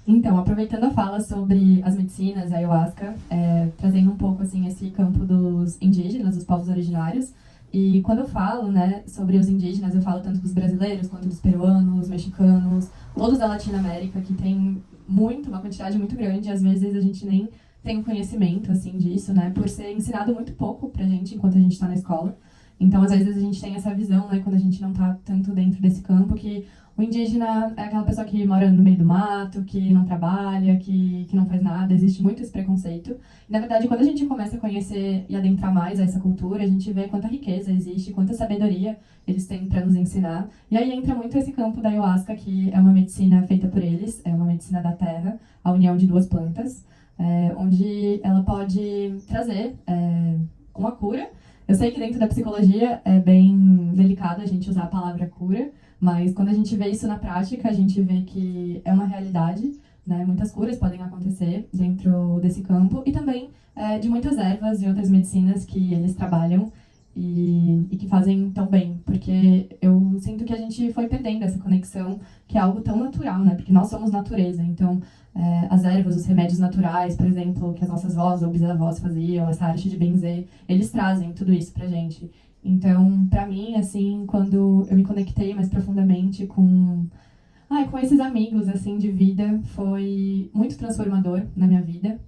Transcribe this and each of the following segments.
Então, aproveitando a fala sobre as medicinas, a ayahuasca, trazendo um pouco assim esse campo dos indígenas, dos povos originários. E quando eu falo, né, sobre os indígenas, eu falo tanto dos brasileiros quanto dos peruanos, mexicanos, todos da Latinoamérica, que tem uma quantidade muito grande, e às vezes a gente nem tem um conhecimento assim disso, né, por ser ensinado muito pouco pra gente enquanto a gente está na escola. Então, às vezes a gente tem essa visão, né, quando a gente não está tanto dentro desse campo, que o indígena é aquela pessoa que mora no meio do mato, que não trabalha, que não faz nada. Existe muito esse preconceito. E, na verdade, quando a gente começa a conhecer e adentrar mais essa cultura, a gente vê quanta riqueza existe, quanta sabedoria eles têm para nos ensinar. E aí entra muito esse campo da ayahuasca, que é uma medicina feita por eles, é uma medicina da terra, a união de duas plantas, onde ela pode trazer uma cura. Eu sei que dentro da psicologia é bem delicado a gente usar a palavra cura, mas quando a gente vê isso na prática, a gente vê que é uma realidade, né? Muitas curas podem acontecer dentro desse campo e também de muitas ervas e outras medicinas que eles trabalham e que fazem tão bem, porque eu sinto que a gente foi perdendo essa conexão, que é algo tão natural, né? Porque nós somos natureza, então as ervas, os remédios naturais, por exemplo, que as nossas avós ou bisavós faziam, essa arte de benzer, eles trazem tudo isso pra gente. Então, pra mim, assim, quando eu me conectei mais profundamente com esses amigos, assim, de vida, foi muito transformador na minha vida.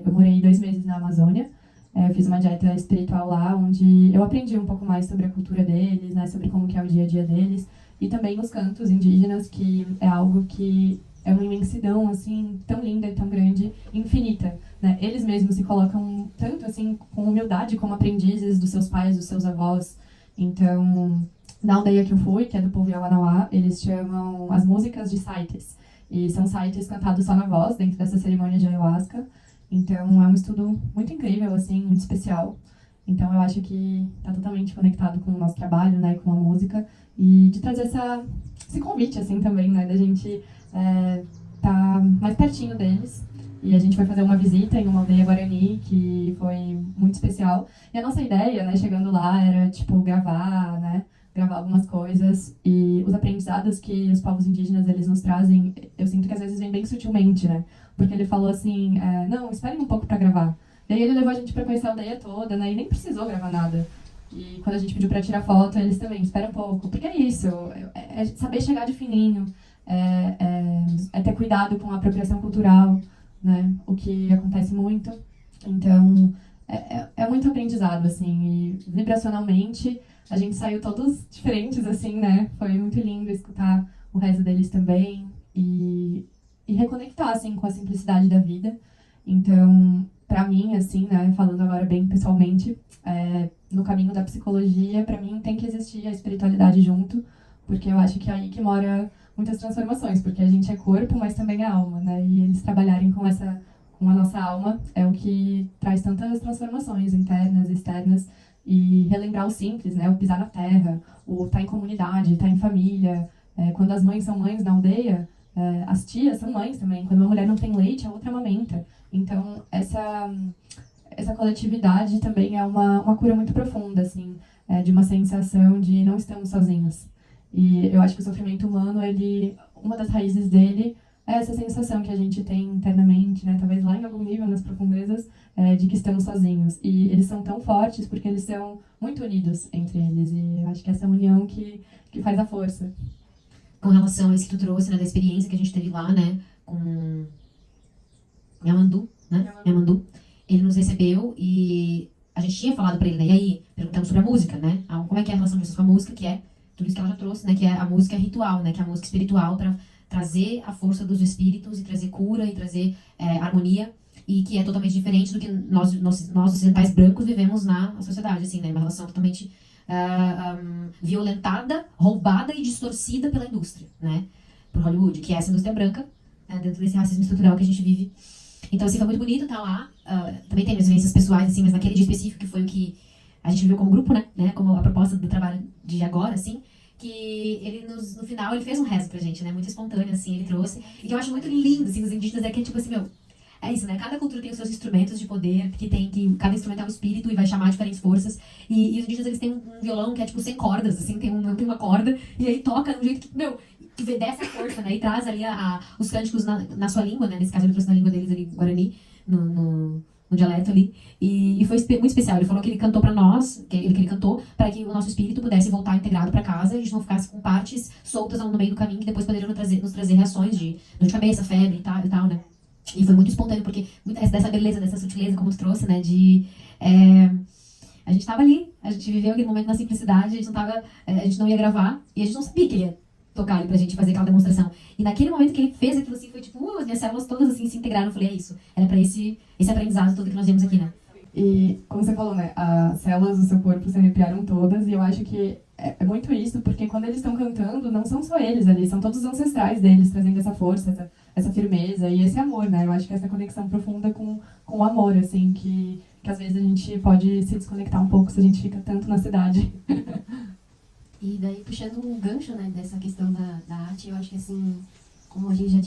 Eu morei 2 meses na Amazônia, eu fiz uma dieta espiritual lá, onde eu aprendi um pouco mais sobre a cultura deles, né, sobre como que é o dia a dia deles, e também os cantos indígenas, que é algo que é uma imensidão, assim, tão linda e tão grande, infinita, né? Eles mesmos se colocam tanto, assim, com humildade como aprendizes dos seus pais, dos seus avós. Então, na aldeia que eu fui, que é do povo Yawanawá, eles chamam as músicas de saites. E são saites cantados só na voz, dentro dessa cerimônia de ayahuasca. Então, é um estudo muito incrível, assim, muito especial. Então, eu acho que está totalmente conectado com o nosso trabalho, né, com a música. E de trazer esse convite, assim, também, né, da gente tá mais pertinho deles. E a gente foi fazer uma visita em uma aldeia guarani que foi muito especial. E a nossa ideia, né, chegando lá, era, tipo, gravar, né, gravar algumas coisas. E os aprendizados que os povos indígenas, eles nos trazem, eu sinto que às vezes vem bem sutilmente, né? Porque ele falou assim, não, esperem um pouco pra gravar. E aí ele levou a gente pra conhecer a aldeia toda, né, e nem precisou gravar nada. E quando a gente pediu pra tirar foto, eles também, espera um pouco. Porque é isso, é saber chegar de fininho, é ter cuidado com a apropriação cultural, né? O que acontece muito. Então, é muito aprendizado, assim, e vibracionalmente a gente saiu todos diferentes, assim, né? Foi muito lindo escutar o resto deles também e reconectar, assim, com a simplicidade da vida. Então, pra mim, assim, né, falando agora bem pessoalmente, no caminho da psicologia, pra mim tem que existir a espiritualidade junto, porque eu acho que é aí que mora muitas transformações, porque a gente é corpo, mas também é alma, né? E eles trabalharem com a nossa alma é o que traz tantas transformações internas, externas, e relembrar o simples, né? O pisar na terra, o estar em comunidade, estar em família. Quando as mães são mães na aldeia, as tias são mães também. Quando uma mulher não tem leite, a outra amamenta. Então, essa coletividade também é uma cura muito profunda, assim, de uma sensação de não estamos sozinhos. E eu acho que o sofrimento humano, uma das raízes dele é essa sensação que a gente tem internamente, né, talvez lá em algum nível, nas profundezas, de que estamos sozinhos. E eles são tão fortes porque eles são muito unidos entre eles. E eu acho que essa união que faz a força. Com relação a isso que tu trouxe, né, da experiência que a gente teve lá, né, com Yamandu, né, Yamandu, ele nos recebeu e a gente tinha falado pra ele, né, e aí, perguntamos sobre a música, né, como é que é a relação de vocês com a música, que é tudo isso que ela já trouxe, né, que é a música ritual, né, que é a música espiritual para trazer a força dos espíritos e trazer cura e trazer harmonia, e que é totalmente diferente do que nós ocidentais brancos vivemos na sociedade, assim, né, uma relação totalmente violentada, roubada e distorcida pela indústria, né, por Hollywood, que é essa indústria branca, né, dentro desse racismo estrutural que a gente vive. Então, assim, foi muito bonito estar lá. Também tem minhas vivências pessoais, assim, mas naquele dia específico, que foi o que a gente viveu como grupo, né, como a proposta do trabalho de agora, assim, que ele, no final, ele fez um rezo pra gente, né, muito espontâneo, assim, ele trouxe. E que eu acho muito lindo, assim, nos indígenas, é que, tipo assim, meu, é isso, né? Cada cultura tem os seus instrumentos de poder, cada instrumento é um espírito e vai chamar diferentes forças. E os indígenas, eles têm um violão que é, tipo, sem cordas, assim, tem uma corda, e aí toca de um jeito que, meu, que vê dessa força, né? E traz ali os cânticos na sua língua, né? Nesse caso, ele trouxe na língua deles ali, Guarani, no dialeto ali. E foi muito especial. Ele falou que ele cantou pra nós, que ele cantou para que o nosso espírito pudesse voltar integrado pra casa e a gente não ficasse com partes soltas no meio do caminho que depois poderiam nos trazer reações de dor de cabeça, febre e tal, né? E foi muito espontâneo, porque dessa beleza, dessa sutileza, como tu trouxe, né? A gente tava ali, a gente viveu aquele momento na simplicidade, a gente não ia gravar e a gente não sabia que ele ia tocar ali pra gente fazer aquela demonstração. E naquele momento que ele fez aquilo assim, foi tipo, as minhas células todas assim se integraram. Eu falei, é isso. Era pra esse aprendizado todo que nós vimos aqui, né? E, como você falou, né, as células do seu corpo se arrepiaram todas, e eu acho que é muito isso, porque quando eles estão cantando, não são só eles ali, são todos os ancestrais deles, trazendo essa força, essa firmeza e esse amor, né? Eu acho que essa conexão profunda com o amor, assim, que às vezes a gente pode se desconectar um pouco se a gente fica tanto na cidade. E daí, puxando um gancho, né, dessa questão da arte, eu acho que, assim, como a gente já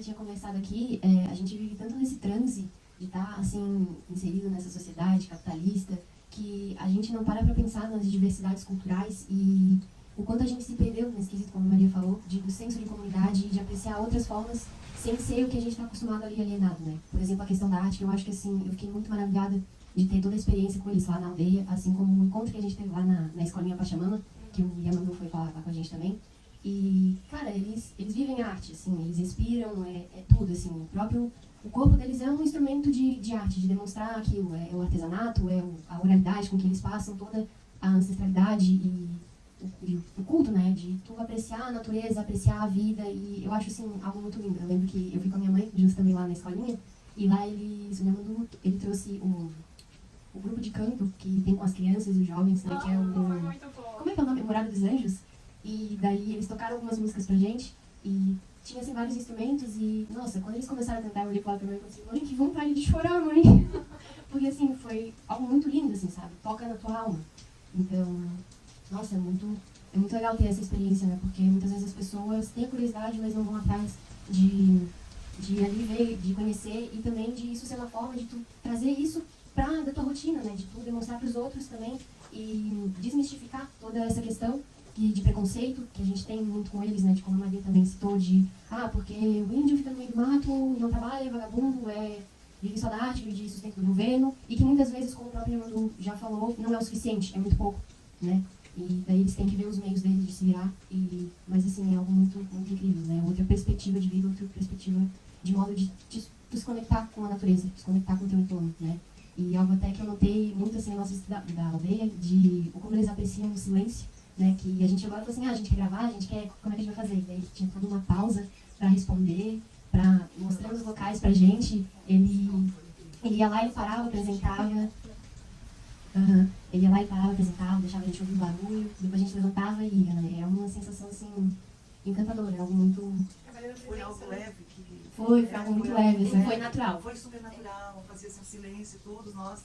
tinha conversado aqui, a gente vive tanto nesse transe de estar, assim, inserido nessa sociedade capitalista, que a gente não para pensar nas diversidades culturais e o quanto a gente se perdeu nesse quesito, como a Maria falou, do senso de comunidade e de apreciar outras formas sem ser o que a gente está acostumado ali alienado, né? Por exemplo, a questão da arte, eu acho que, assim, eu fiquei muito maravilhada de ter toda a experiência com eles lá na aldeia, assim como o encontro que a gente teve lá na escolinha Pachamama, que o Yamandu foi lá com a gente também. E, cara, eles vivem arte, assim, eles respiram, é tudo, assim, o corpo deles é um instrumento de arte, de demonstrar aquilo, é o artesanato, a oralidade com que eles passam, toda a ancestralidade e o culto, né, de tu apreciar a natureza, apreciar a vida, e eu acho, assim, algo muito lindo. Eu lembro que eu fui com a minha mãe, justo também lá na escolinha, e lá o Yamandu, ele trouxe o grupo de canto que tem com as crianças e os jovens, né, que é como é que é o nome? Morada dos Anjos. E daí eles tocaram algumas músicas pra gente e tinha, assim, vários instrumentos e, nossa, quando eles começaram a cantar, eu olhei pra minha mãe e falei assim, mãe, que vontade de chorar, mãe. Porque, assim, foi algo muito lindo, assim, sabe? Toca na tua alma. Então, nossa, é muito legal ter essa experiência, né? Porque muitas vezes as pessoas têm a curiosidade, mas não vão atrás de ali ver, de conhecer e também de isso ser uma forma de tu trazer isso da tua rotina, né? De tu demonstrar pros outros também e desmistificar toda essa questão de preconceito que a gente tem muito com eles, né? De como a Maria também citou, porque o índio fica no meio do mato, não trabalha, é vagabundo, vive só da arte, vive de sustento do governo, e que muitas vezes, como o próprio Yamandu já falou, não é o suficiente, é muito pouco, né? E daí eles têm que ver os meios deles de se virar, mas assim, é algo muito, muito incrível, né? Outra perspectiva de vida, outra perspectiva de modo de se conectar com a natureza, se conectar com o teu entorno, né? E algo até que eu notei muito, assim, na nossa visita da aldeia, de como eles apreciam o silêncio, né? Que a gente chegou e falou assim, a gente quer gravar, a gente quer, como é que a gente vai fazer? E daí tinha toda uma pausa para responder, para mostrar os locais pra gente. Ele ia lá e parava, apresentava. Ele ia lá e parava, apresentava, deixava a gente ouvir o barulho, depois a gente levantava e ia, né? É uma sensação, assim, encantadora, é algo muito... Foi algo leve. Foi algo muito leve, assim, foi natural. Foi super natural, fazia esse silêncio, todos nós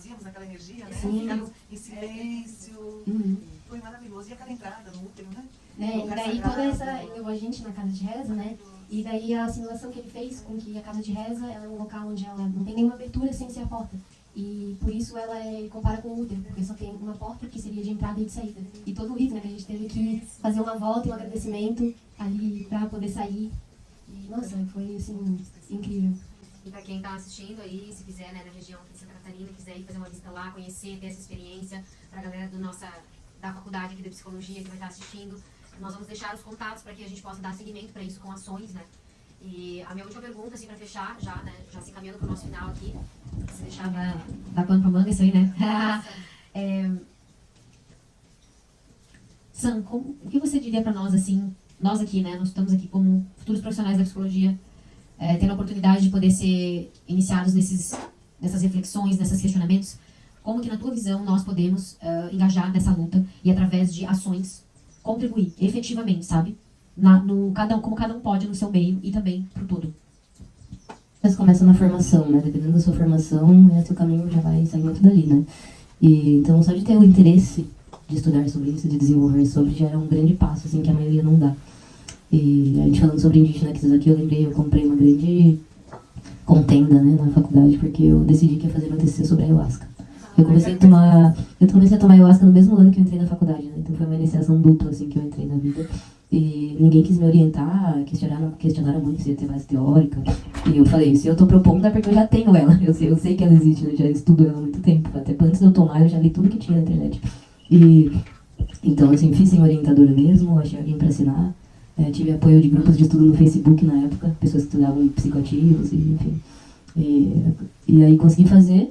íamos naquela energia, né? Sim. Ficamos em silêncio, foi maravilhoso. E aquela entrada no útero, né? E daí toda essa, ele levou a gente na casa de reza, né? E daí a simulação que ele fez com que a casa de reza, ela é um local onde ela não tem nenhuma abertura sem ser a porta. E por isso ela compara com o útero, porque só tem uma porta que seria de entrada e de saída. E todo o rito, né, que a gente teve que fazer uma volta e um agradecimento ali pra poder sair. E, nossa, foi, assim, incrível. E para quem está assistindo aí, se quiser, né, na região de Santa Catarina, quiser ir fazer uma visita lá, conhecer, ter essa experiência, para a galera da faculdade aqui de psicologia que vai estar assistindo, nós vamos deixar os contatos para que a gente possa dar seguimento para isso com ações, né? E a minha última pergunta, assim, para fechar, já se encaminhando para o nosso final aqui, se deixar dar pano para manga, isso aí, né? Sam, o que você diria para nós, assim, nós aqui, né, nós estamos aqui como futuros profissionais da psicologia, tendo a oportunidade de poder ser iniciados nessas reflexões, nesses questionamentos, como que na tua visão nós podemos engajar nessa luta e através de ações contribuir efetivamente, sabe? Como cada um pode no seu meio e também pro todo. Mas começa na formação, né? Dependendo da sua formação, seu caminho já vai sair muito dali, né? E então só de ter o interesse de estudar sobre isso, de desenvolver sobre, já é um grande passo, assim, que a maioria não dá. E a gente falando sobre indígena aqui, eu lembrei, eu comprei uma grande contenda, né, na faculdade, porque eu decidi que ia fazer meu TCC sobre ayahuasca. Eu comecei a tomar ayahuasca no mesmo ano que eu entrei na faculdade, né? Então foi uma iniciação dupla, assim, que eu entrei na vida. E ninguém quis me orientar, questionaram muito se ia ter base teórica. E eu falei, se eu tô propondo é porque eu já tenho ela. Eu sei que ela existe, eu já estudo ela há muito tempo. Até antes de eu tomar, eu já li tudo que tinha na internet. E então, assim, fiz sem orientadora mesmo, achei alguém pra assinar. Tive apoio de grupos de estudo no Facebook na época, pessoas que estudavam psicoativos, e, enfim. E aí consegui fazer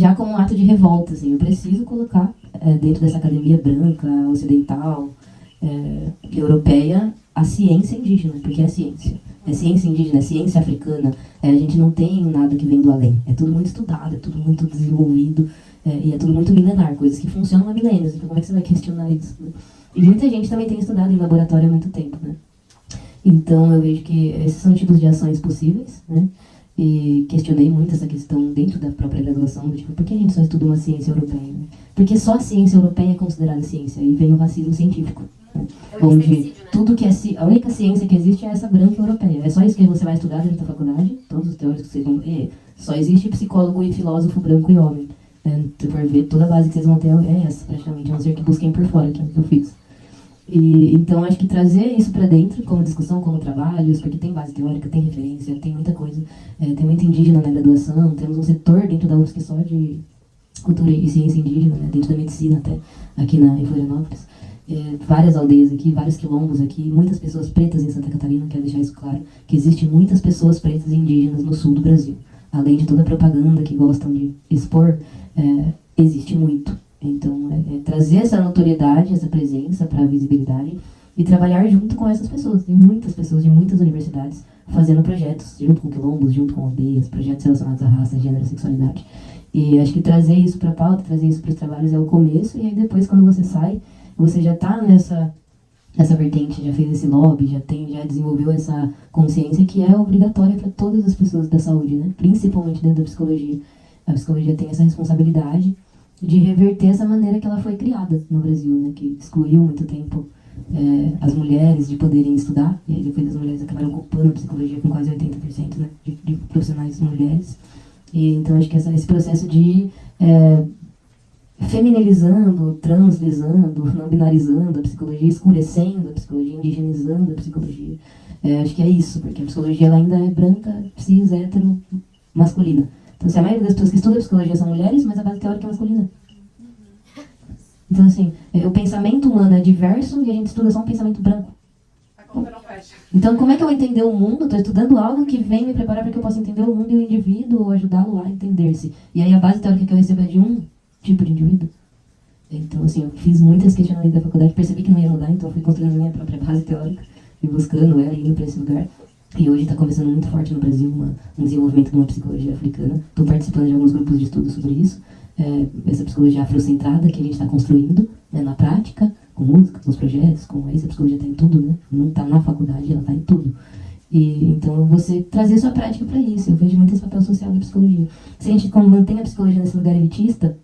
já como um ato de revolta, assim, eu preciso colocar dentro dessa academia branca, ocidental, europeia, a ciência indígena, porque é ciência. É ciência indígena, é ciência africana, a gente não tem nada que vem do além. É tudo muito estudado, é tudo muito desenvolvido, e é tudo muito milenar, coisas que funcionam há milênios, então como é que você vai questionar isso, né? E muita gente também tem estudado em laboratório há muito tempo, né? Então eu vejo que esses são tipos de ações possíveis, né? E questionei muito essa questão dentro da própria graduação, do tipo, por que a gente só estuda uma ciência europeia? Né? Porque só a ciência europeia é considerada ciência, e vem o racismo científico, né? Onde tudo que é a única ciência que existe é essa branca europeia. É só isso que você vai estudar dentro da faculdade, todos os teóricos que vocês vão ver, só existe psicólogo e filósofo branco e homem. Se for ver, toda a base que vocês vão ter é essa, praticamente, a não ser que busquem por fora, que é o que eu fiz. E, então, acho que trazer isso para dentro, como discussão, como trabalhos, porque tem base teórica, tem referência, tem muita coisa. Tem muito indígena na graduação, temos um setor dentro da UFSC só de cultura e ciência indígena, né, dentro da medicina até, aqui em Florianópolis. Várias aldeias aqui, vários quilombos aqui, muitas pessoas pretas em Santa Catarina, quero deixar isso claro, que existem muitas pessoas pretas e indígenas no sul do Brasil. Além de toda a propaganda que gostam de expor, existe muito. Então, trazer essa notoriedade, essa presença para a visibilidade e trabalhar junto com essas pessoas. Tem muitas pessoas de muitas universidades fazendo projetos, junto com quilombos, junto com aldeias, projetos relacionados à raça, gênero, sexualidade. E acho que trazer isso para a pauta, trazer isso para os trabalhos é o começo, e aí depois, quando você sai, você já está nessa vertente, já fez esse lobby, já desenvolveu essa consciência que é obrigatória para todas as pessoas da saúde, né? Principalmente dentro da psicologia. A psicologia tem essa responsabilidade de reverter essa maneira que ela foi criada no Brasil, né, que excluiu muito tempo as mulheres de poderem estudar, e aí depois as mulheres acabaram ocupando a psicologia com quase 80%, né, de profissionais mulheres. E então acho que esse processo de feminilizando, translizando, não binarizando a psicologia, escurecendo a psicologia, indigenizando a psicologia, acho que é isso, porque a psicologia ela ainda é branca, cis, hétero, masculina. Então, se a maioria das pessoas que estudam psicologia são mulheres, mas a base teórica é masculina. Então, assim, o pensamento humano é diverso e a gente estuda só um pensamento branco. A conta não fecha. Então, como é que eu vou entender o mundo? Estou estudando algo que vem me preparar para que eu possa entender o mundo e o indivíduo, ou ajudá-lo a entender-se. E aí a base teórica que eu recebo é de um tipo de indivíduo. Então, assim, eu fiz muitos questionamentos da faculdade, percebi que não ia mudar, então fui construindo a minha própria base teórica e buscando ela, indo para esse lugar. E hoje está começando muito forte no Brasil um desenvolvimento de uma psicologia africana. Estou participando de alguns grupos de estudo sobre isso. Essa psicologia afrocentrada que a gente está construindo, né, na prática, com música, com os projetos, com essa psicologia está em tudo, né? Não está na faculdade, ela está em tudo. E então você trazer sua prática para isso. Eu vejo muito esse papel social da psicologia. Se a gente mantém a psicologia nesse lugar elitista,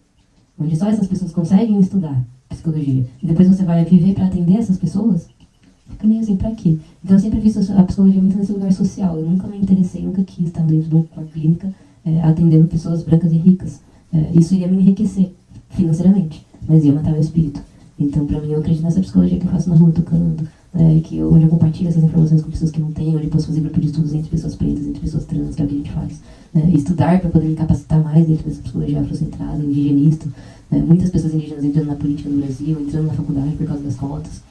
onde só essas pessoas conseguem estudar psicologia, e depois você vai viver para atender essas pessoas, fica meio assim, pra quê? Então eu sempre fiz a psicologia muito nesse lugar social. Eu nunca me interessei, nunca quis estar dentro de uma clínica atendendo pessoas brancas e ricas. Isso iria me enriquecer financeiramente, mas ia matar meu espírito. Então, pra mim, eu acredito nessa psicologia que eu faço na rua tocando, onde eu compartilho essas informações com pessoas que não têm, onde eu posso fazer grupo de estudos entre pessoas pretas, entre pessoas trans, que é o que a gente faz. Estudar para poder me capacitar mais dentro dessa psicologia afrocentrada, indigenista. Muitas pessoas indígenas entrando na política no Brasil, entrando na faculdade por causa das cotas.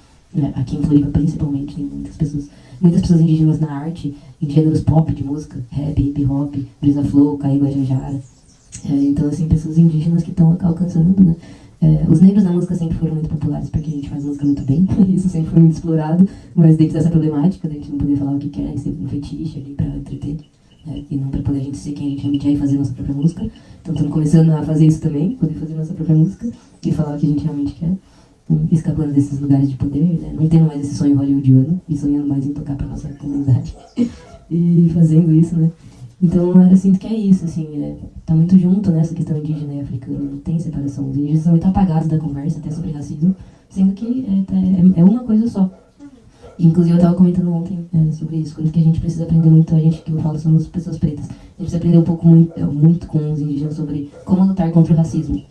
Aqui em Floripa, principalmente, tem muitas pessoas indígenas na arte, em gêneros pop de música, rap, hip hop, Brisa Flow, Caí Guajajara. Então, assim, pessoas indígenas que estão alcançando, né? Os negros na música sempre foram muito populares, porque a gente faz música muito bem, isso sempre foi muito explorado, mas dentro dessa problemática, da gente não poder falar o que quer, ser um fetiche ali pra entreter, e não pra poder a gente ser quem a gente realmente é e fazer nossa própria música. Então, estamos começando a fazer isso também, poder fazer nossa própria música e falar o que a gente realmente quer. Escapando desses lugares de poder, né? Não tendo mais esse sonho hollywoodiano e sonhando mais em tocar para nossa comunidade e fazendo isso, né? Então eu sinto que é isso, assim, tá muito junto nessa questão indígena e africana, não tem separação. Os indígenas são muito apagados da conversa, até sobre racismo, sendo que é uma coisa só. Inclusive eu estava comentando ontem sobre isso, coisa que a gente precisa aprender muito, a gente que eu falo somos pessoas pretas, A gente precisa aprender um pouco muito com os indígenas sobre como lutar contra o racismo.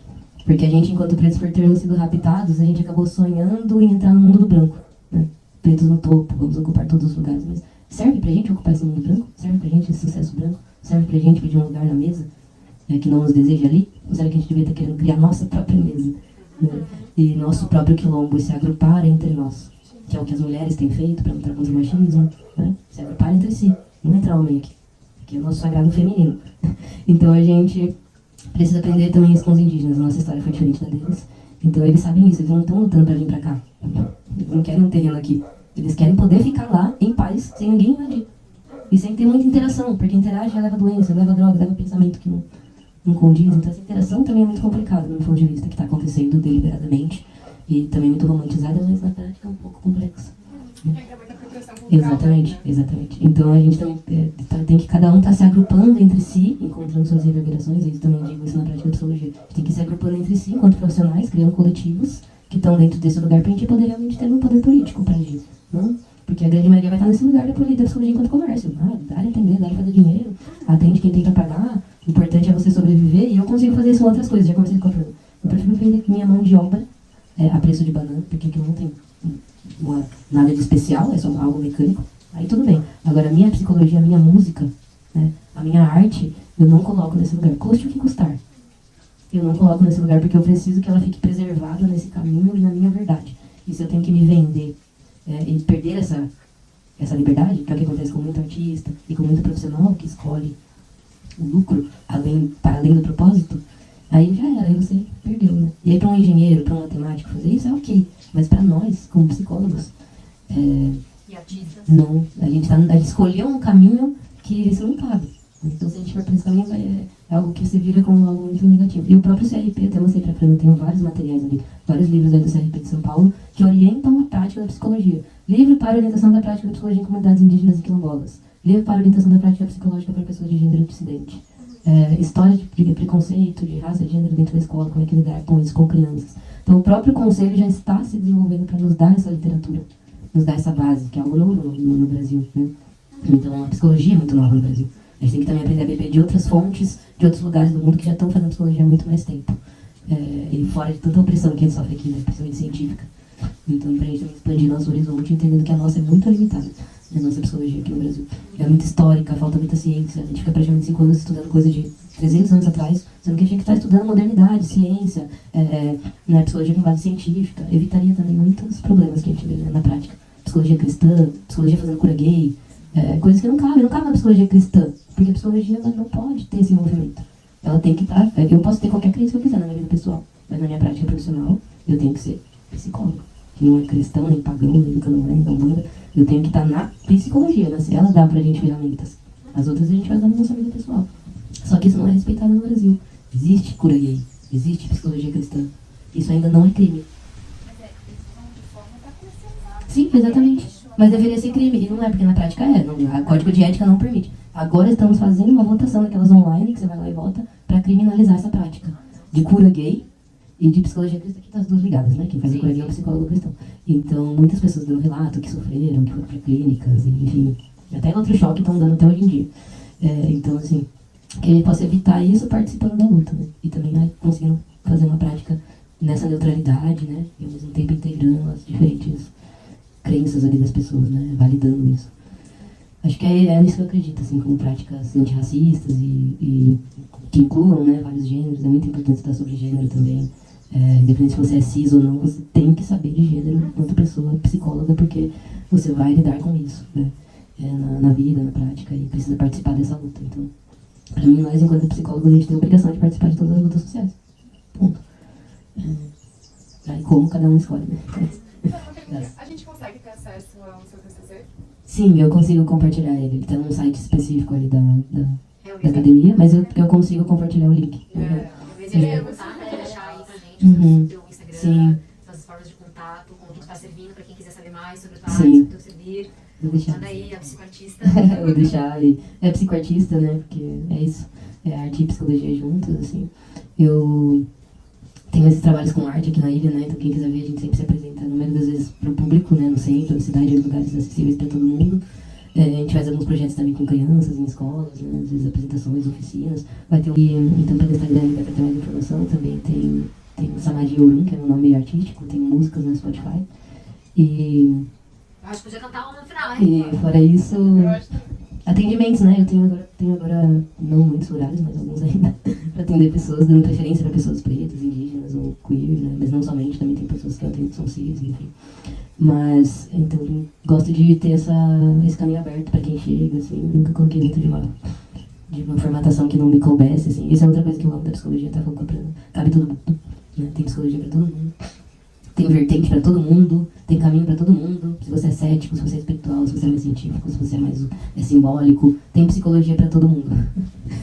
Porque a gente, enquanto pretos, por termos sido raptados, a gente acabou sonhando em entrar no mundo do branco, né? Pretos no topo, vamos ocupar todos os lugares. Mas serve pra gente ocupar esse mundo branco? Serve pra gente esse sucesso branco? Serve pra gente pedir um lugar na mesa que não nos deseja ali? Ou será que a gente devia estar querendo criar nossa própria mesa? Né? E nosso próprio quilombo, e se agrupar entre nós? Que é o que as mulheres têm feito para lutar contra o machismo, né? Se agrupar entre si, não entrar homem aqui. Aqui é o nosso sagrado feminino. Então a gente precisa aprender também isso com os indígenas. A nossa história foi diferente da deles. Então eles sabem isso, eles não estão lutando para vir para cá. Eles não querem um terreno aqui. Eles querem poder ficar lá, em paz, sem ninguém invadir. E sem ter muita interação, porque interage já leva doença, leva droga, leva pensamento que não condiz. Então essa interação também é muito complicada, do meu ponto de vista, que está acontecendo deliberadamente. E também muito romantizada, mas na prática é um pouco complexa. Exatamente, exatamente. Então a gente também tem que cada um estar se agrupando entre si, encontrando suas reverberações, e isso também digo isso na prática da psicologia. A gente tem que se agrupando entre si, enquanto profissionais, criando coletivos que estão dentro desse lugar para a gente poder realmente ter um poder político para agir. Não? Porque a grande maioria vai estar nesse lugar da psicologia enquanto comércio. Dá a entender, dá a fazer dinheiro, atende quem tem para pagar, o importante é você sobreviver, e eu consigo fazer isso com outras coisas, já conversei com a Fernanda. Eu prefiro vender minha mão de obra a preço de banana, porque aquilo não tem nada de especial, é só algo mecânico, aí tudo bem. Agora, a minha psicologia, a minha música, né, a minha arte, eu não coloco nesse lugar, custe o que custar. Eu não coloco nesse lugar porque eu preciso que ela fique preservada nesse caminho e na minha verdade. E se eu tenho que me vender e perder essa liberdade, que é o que acontece com muito artista e com muito profissional que escolhe o lucro para além do propósito, aí já era, aí você perdeu, né? E aí para um engenheiro, para um matemático fazer isso é ok, mas para nós, como psicólogos, E artistas? não, a gente escolheu um caminho que isso não cabe. Então se a gente for para esse caminho, é algo que se vira como algo muito negativo. E o próprio CRP, até mostrei para a Fran, tem vários materiais ali, vários livros aí do CRP de São Paulo, que orientam a prática da psicologia. Livro para orientação da prática da psicologia em comunidades indígenas e quilombolas. Livro para orientação da prática psicológica para pessoas de gênero dissidente. História de preconceito, de raça, de gênero dentro da escola, como é que lidar com isso com crianças. Então o próprio conselho já está se desenvolvendo para nos dar essa literatura, nos dar essa base, que é algo novo no Brasil, né? Então a psicologia é muito nova no Brasil. A gente tem que também aprender a beber de outras fontes, de outros lugares do mundo que já estão fazendo psicologia há muito mais tempo. E fora de tanta opressão que a gente sofre aqui, né? Principalmente científica. Então pra gente também expandir nosso horizonte, entendendo que a nossa é muito limitada. A nossa psicologia aqui no Brasil é muito histórica, falta muita ciência. A gente fica praticamente 5 anos estudando coisa de 300 anos atrás, sendo que a gente está estudando modernidade, ciência, psicologia com base científica. Evitaria também muitos problemas que a gente vê na prática. Psicologia cristã, psicologia fazendo cura gay, coisas que não cabe na psicologia cristã, porque a psicologia ela não pode ter esse movimento. Ela tem que estar. Eu posso ter qualquer crença que eu quiser na minha vida pessoal, mas na minha prática profissional eu tenho que ser psicólogo. Que não é cristão, nem pagão, nem candomblé, nem umbanda. Eu tenho que estar na psicologia, né? Se ela dá pra gente ferramentas. As outras a gente vai dar na nossa vida pessoal. Só que isso não é respeitado no Brasil. Existe cura gay, existe psicologia cristã. Isso ainda não é crime. Mas eles vão de forma para comercializar. Sim, exatamente. Mas deveria ser crime. E não é, porque na prática o código de ética não permite. Agora estamos fazendo uma votação daquelas online, que você vai lá e vota, para criminalizar essa prática de cura gay e de psicologia cristã, que estão as duas ligadas, né? Quem faz a cura gay é o psicólogo cristão. Então, muitas pessoas dão relato que sofreram, que foram para clínicas, enfim. Até outro choque estão dando até hoje em dia. Então, assim, que a gente possa evitar isso participando da luta, né? E também conseguindo fazer uma prática nessa neutralidade, né? E ao mesmo tempo integrando as diferentes crenças ali das pessoas, né? Validando isso. Acho que é nisso que eu acredito, assim, como práticas antirracistas e que incluam, né, vários gêneros. É muito importante estudar sobre gênero também. Independente se você é cis ou não, você tem que saber de gênero enquanto pessoa psicóloga, porque você vai lidar com isso, né? Na vida, na prática, e precisa participar dessa luta. Então, para mim, nós, enquanto psicólogos, a gente tem a obrigação de participar de todas as lutas sociais. Ponto. Aí como cada um escolhe, né? A gente consegue ter acesso ao seu TCC? Sim, eu consigo compartilhar ele. Ele está num site específico ali da academia, mas eu consigo compartilhar o link. Deixar aí pra gente o teu Instagram, Sim. as formas de contato, como tu tá servindo, pra quem quiser saber mais sobre o Sim. sobre o teu servir. Vou deixar. Manda aí, a psicoartista. Vou deixar aí. É psicoartista, né? Porque é isso. É arte e psicologia juntos, assim. Eu tenho esses trabalhos com arte aqui na ilha, né? Então quem quiser ver, a gente sempre se apresenta, no meio das vezes, pro público, né? No centro, na cidade, em lugares acessíveis pra todo mundo. A gente faz alguns projetos também com crianças em escolas, né? Às vezes apresentações, oficinas. Vai ter então, pelo Instagram, vai ter mais informação. Também tem o Samadhi Orun, que é um nome artístico, tem músicas no Spotify. E Acho que podia cantar uma no final, hein? E fora isso, Eu acho que atendimentos, né? Eu tenho agora não muitos horários, mas alguns ainda, para atender pessoas, dando preferência para pessoas pretas, indígenas ou queer, né? Mas não somente, também tem pessoas que eu atendo que são cis, enfim. Mas, então, gosto de ter esse caminho aberto para quem chega, assim, nunca coloquei dentro de uma formatação que não me coubesse, assim. Isso é outra coisa que eu amo da psicologia, tá falando pra cabe todo mundo, né? Tem psicologia para todo mundo. Tem vertente para todo mundo, tem caminho para todo mundo. Se você é cético, se você é espiritual, se você é mais científico, se você é mais simbólico, tem psicologia para todo mundo.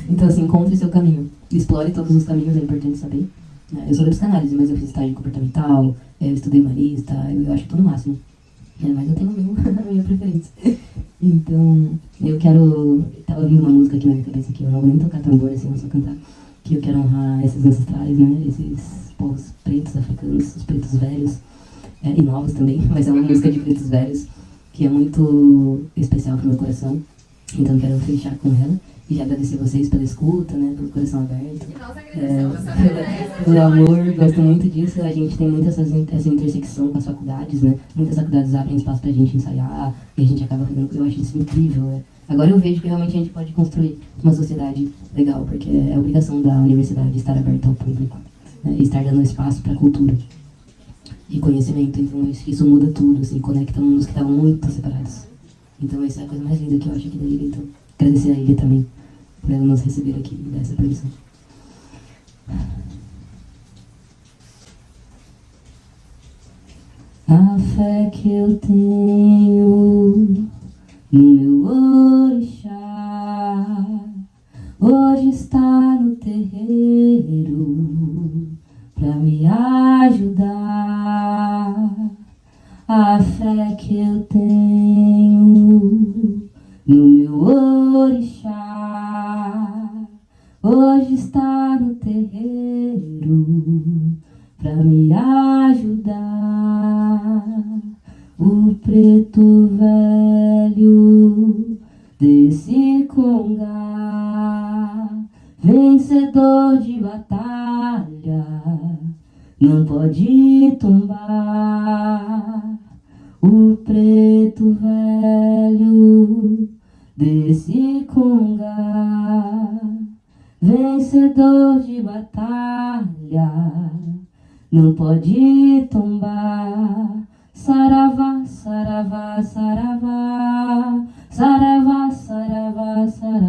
Então, assim, encontre seu caminho. Explore todos os caminhos, é importante saber. Eu sou da psicanálise, mas eu fiz estágio comportamental, eu estudei humanista, eu acho tudo o máximo. Mas eu tenho a minha preferência. Então, eu quero... Tava vindo uma música aqui na minha cabeça, que eu não vou nem tocar tambor, assim, eu vou só cantar. Que eu quero honrar esses ancestrais, né? Esses povos pretos, africanos, os pretos velhos. E novos também, mas é uma música de pretos velhos, que é muito especial pro meu coração. Então, eu quero fechar com ela. E agradecer vocês pela escuta, né? Pelo coração aberto. nós agradecemos. Pelo amor, gosto muito disso. A gente tem muito essa intersecção com as faculdades, né? Muitas faculdades abrem espaço pra gente ensaiar e a gente acaba fazendo. Eu acho isso incrível, né? Agora eu vejo que realmente a gente pode construir uma sociedade legal, porque é obrigação da universidade estar aberta ao público, né? E estar dando espaço pra cultura e conhecimento. Então eu acho que isso muda tudo, assim, conecta mundos que estavam muito separados. Então essa é a coisa mais linda que eu acho aqui da Ilha. Então, agradecer a Ilha também por ela nos receber aqui e dar essa permissão. A fé que eu tenho no meu orixá hoje está no terreiro pra me ajudar. A fé que eu tenho no meu orixá hoje está no terreiro pra me ajudar. O preto velho desse congá, vencedor de batalha, não pode tombar. O preto velho desse congá, vencedor de batalha, não pode tombar. Saravá, saravá, saravá, saravá, saravá, saravá.